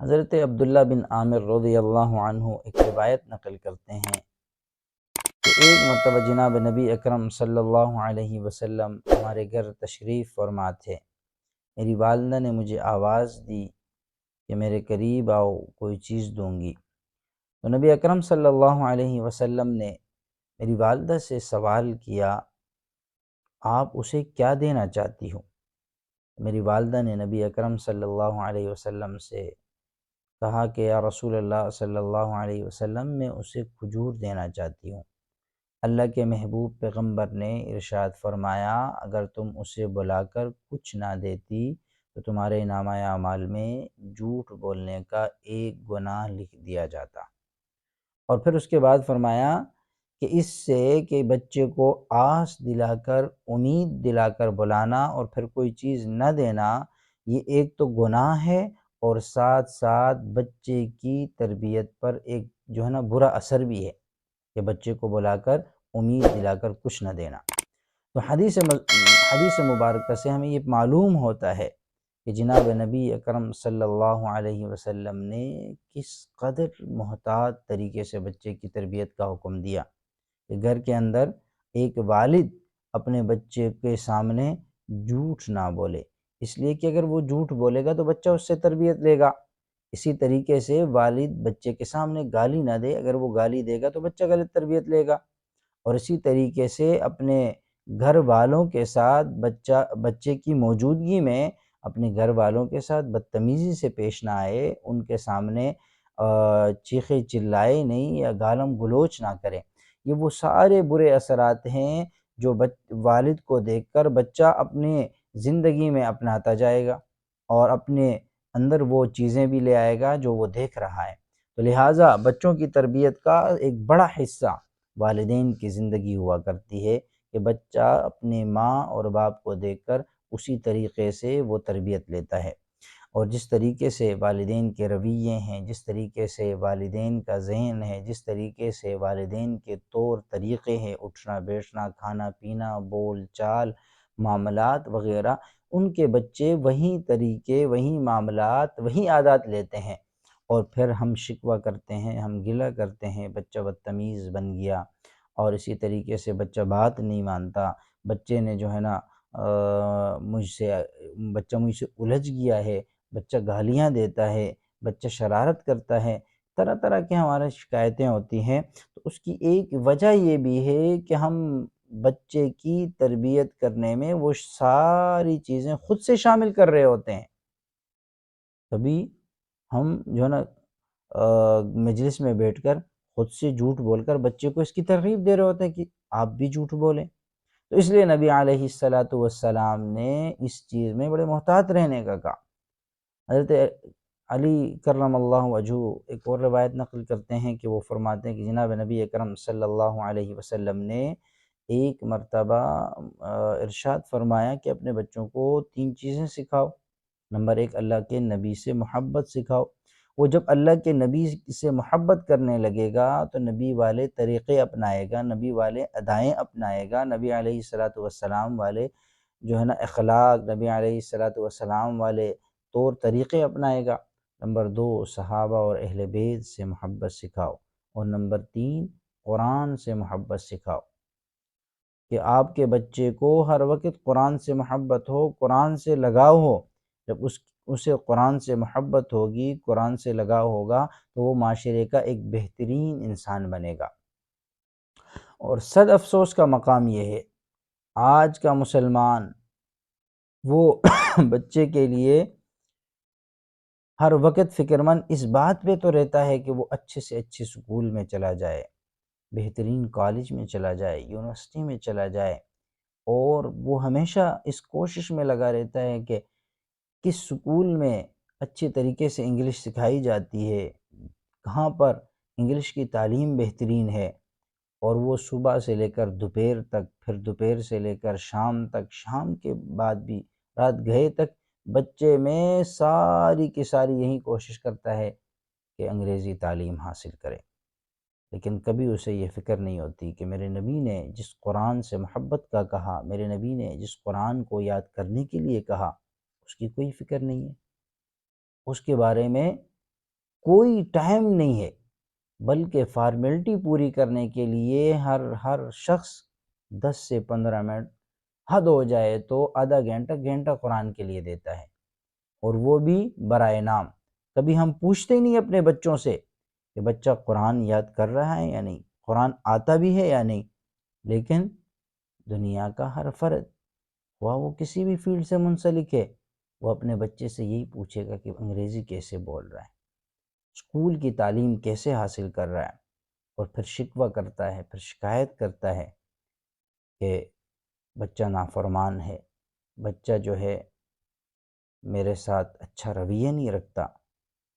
حضرت عبداللہ بن عامر رضی اللہ عنہ ایک روایت نقل کرتے ہیں کہ ایک مرتبہ جناب نبی اکرم صلی اللہ علیہ وسلم ہمارے گھر تشریف فرما تھے۔ میری والدہ نے مجھے آواز دی کہ میرے قریب آؤ، کوئی چیز دوں گی۔ تو نبی اکرم صلی اللہ علیہ وسلم نے میری والدہ سے سوال کیا، آپ اسے کیا دینا چاہتی ہو؟ میری والدہ نے نبی اکرم صلی اللہ علیہ وسلم سے کہا کہ یا رسول اللہ صلی اللہ علیہ وسلم، میں اسے کھجور دینا چاہتی ہوں۔ اللہ کے محبوب پیغمبر نے ارشاد فرمایا، اگر تم اسے بلا کر کچھ نہ دیتی تو تمہارے نامہ اعمال میں جھوٹ بولنے کا ایک گناہ لکھ دیا جاتا۔ اور پھر اس کے بعد فرمایا کہ اس سے کہ بچے کو آس دلا کر، امید دلا کر بلانا اور پھر کوئی چیز نہ دینا، یہ ایک تو گناہ ہے اور ساتھ ساتھ بچے کی تربیت پر ایک برا اثر بھی ہے کہ بچے کو بلا کر امید دلا کر کچھ نہ دینا۔ تو حدیث مبارکہ سے ہمیں یہ معلوم ہوتا ہے کہ جناب نبی اکرم صلی اللہ علیہ وسلم نے کس قدر محتاط طریقے سے بچے کی تربیت کا حکم دیا کہ گھر کے اندر ایک والد اپنے بچے کے سامنے جھوٹ نہ بولے، اس لیے کہ اگر وہ جھوٹ بولے گا تو بچہ اس سے تربیت لے گا۔ اسی طریقے سے والد بچے کے سامنے گالی نہ دے، اگر وہ گالی دے گا تو بچہ غلط تربیت لے گا۔ اور اسی طریقے سے اپنے گھر والوں کے ساتھ بچے کی موجودگی میں اپنے گھر والوں کے ساتھ بدتمیزی سے پیش نہ آئے، ان کے سامنے چیخے چلائے نہیں یا گالم گلوچ نہ کرے۔ یہ وہ سارے برے اثرات ہیں جو والد کو دیکھ کر بچہ اپنے زندگی میں اپناتا جائے گا اور اپنے اندر وہ چیزیں بھی لے آئے گا جو وہ دیکھ رہا ہے۔ تو لہٰذا بچوں کی تربیت کا ایک بڑا حصہ والدین کی زندگی ہوا کرتی ہے کہ بچہ اپنے ماں اور باپ کو دیکھ کر اسی طریقے سے وہ تربیت لیتا ہے، اور جس طریقے سے والدین کے رویے ہیں، جس طریقے سے والدین کا ذہن ہے، جس طریقے سے والدین کے طور طریقے ہیں، اٹھنا بیٹھنا، کھانا پینا، بول چال، معاملات وغیرہ، ان کے بچے وہی طریقے، وہی معاملات، وہی عادات لیتے ہیں، اور پھر ہم شکوہ کرتے ہیں، ہم گلہ کرتے ہیں بچہ بدتمیز بن گیا، اور اسی طریقے سے بچہ بات نہیں مانتا، بچے نے بچہ مجھ سے الجھ گیا ہے، بچہ گالیاں دیتا ہے، بچہ شرارت کرتا ہے، طرح طرح کے ہمارے شکایتیں ہوتی ہیں۔ تو اس کی ایک وجہ یہ بھی ہے کہ ہم بچے کی تربیت کرنے میں وہ ساری چیزیں خود سے شامل کر رہے ہوتے ہیں۔ کبھی ہم مجلس میں بیٹھ کر خود سے جھوٹ بول کر بچے کو اس کی ترغیب دے رہے ہوتے ہیں کہ آپ بھی جھوٹ بولیں۔ تو اس لیے نبی علیہ السلام نے اس چیز میں بڑے محتاط رہنے کا کہا۔ حضرت علی کرم اللہ وجہہ ایک اور روایت نقل کرتے ہیں کہ وہ فرماتے ہیں کہ جناب نبی اکرم صلی اللہ علیہ وسلم نے ایک مرتبہ ارشاد فرمایا کہ اپنے بچوں کو 3 چیزیں سکھاؤ۔ نمبر 1، اللہ کے نبی سے محبت سکھاؤ۔ وہ جب اللہ کے نبی سے محبت کرنے لگے گا تو نبی والے طریقے اپنائے گا، نبی والے ادائیں اپنائے گا، نبی علیہ السلام والے اخلاق، نبی علیہ السلام والے طور طریقے اپنائے گا۔ نمبر 2، صحابہ اور اہل بیت سے محبت سکھاؤ، اور نمبر 3، قرآن سے محبت سکھاؤ، کہ آپ کے بچے کو ہر وقت قرآن سے محبت ہو، قرآن سے لگاؤ ہو۔ جب اسے قرآن سے محبت ہوگی، قرآن سے لگاؤ ہوگا، تو وہ معاشرے کا ایک بہترین انسان بنے گا۔ اور صد افسوس کا مقام یہ ہے، آج کا مسلمان وہ بچے کے لیے ہر وقت فکر مند اس بات پہ تو رہتا ہے کہ وہ اچھے سے اچھے سکول میں چلا جائے، بہترین کالج میں چلا جائے، یونیورسٹی میں چلا جائے، اور وہ ہمیشہ اس کوشش میں لگا رہتا ہے کہ کس سکول میں اچھے طریقے سے انگلش سکھائی جاتی ہے، کہاں پر انگلش کی تعلیم بہترین ہے، اور وہ صبح سے لے کر دوپہر تک، پھر دوپہر سے لے کر شام تک، شام کے بعد بھی رات گئے تک بچے میں ساری کی ساری یہی کوشش کرتا ہے کہ انگریزی تعلیم حاصل کرے، لیکن کبھی اسے یہ فکر نہیں ہوتی کہ میرے نبی نے جس قرآن سے محبت کا کہا، میرے نبی نے جس قرآن کو یاد کرنے کے لیے کہا، اس کی کوئی فکر نہیں ہے، اس کے بارے میں کوئی ٹائم نہیں ہے، بلکہ فارمیلٹی پوری کرنے کے لیے ہر شخص 10 سے 15 منٹ، حد ہو جائے تو آدھا گھنٹہ قرآن کے لیے دیتا ہے، اور وہ بھی برائے نام۔ کبھی ہم پوچھتے ہی نہیں اپنے بچوں سے کہ بچہ قرآن یاد کر رہا ہے یا نہیں، قرآن آتا بھی ہے یا نہیں۔ لیکن دنیا کا ہر فرد، ہوا وہ کسی بھی فیلڈ سے منسلک ہے، وہ اپنے بچے سے یہی پوچھے گا کہ انگریزی کیسے بول رہا ہے، اسکول کی تعلیم کیسے حاصل کر رہا ہے، اور پھر شکوہ کرتا ہے، پھر شکایت کرتا ہے کہ بچہ نافرمان ہے، بچہ جو ہے میرے ساتھ اچھا رویہ نہیں رکھتا۔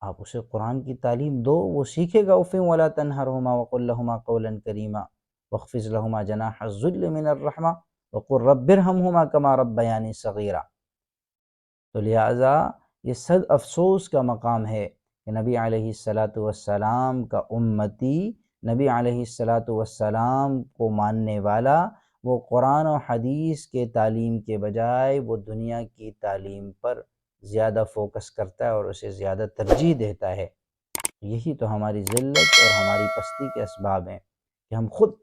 آپ اسے قرآن کی تعلیم دو، وہ سیکھے گا۔ اُفٍ وَلَا تَنْهَرْهُمَا وَقُلْ لَهُمَا قَوْلًا كَرِيمًا وَاخْفِضْ لَهُمَا جَنَاحَ الذُّلِّ مِنَ الرَّحْمَةِ وَقُلْ رَبِّ ارْحَمْهُمَا كَمَا رَبَّيَانِي صَغِيرًا۔ تو لہٰذا یہ صد افسوس کا مقام ہے کہ نبی علیہ السلام کا امتی، نبی علیہ السلام کو ماننے والا، وہ قرآن و حدیث کے تعلیم کے بجائے وہ دنیا کی تعلیم پر زیادہ فوکس کرتا ہے اور اسے زیادہ ترجیح دیتا ہے۔ یہی تو ہماری ذلت اور ہماری پستی کے اسباب ہیں کہ ہم خود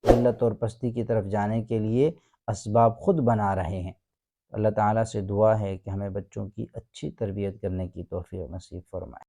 ذلت اور پستی کی طرف جانے کے لیے اسباب خود بنا رہے ہیں۔ اللہ تعالیٰ سے دعا ہے کہ ہمیں بچوں کی اچھی تربیت کرنے کی توفیق نصیب فرمائے۔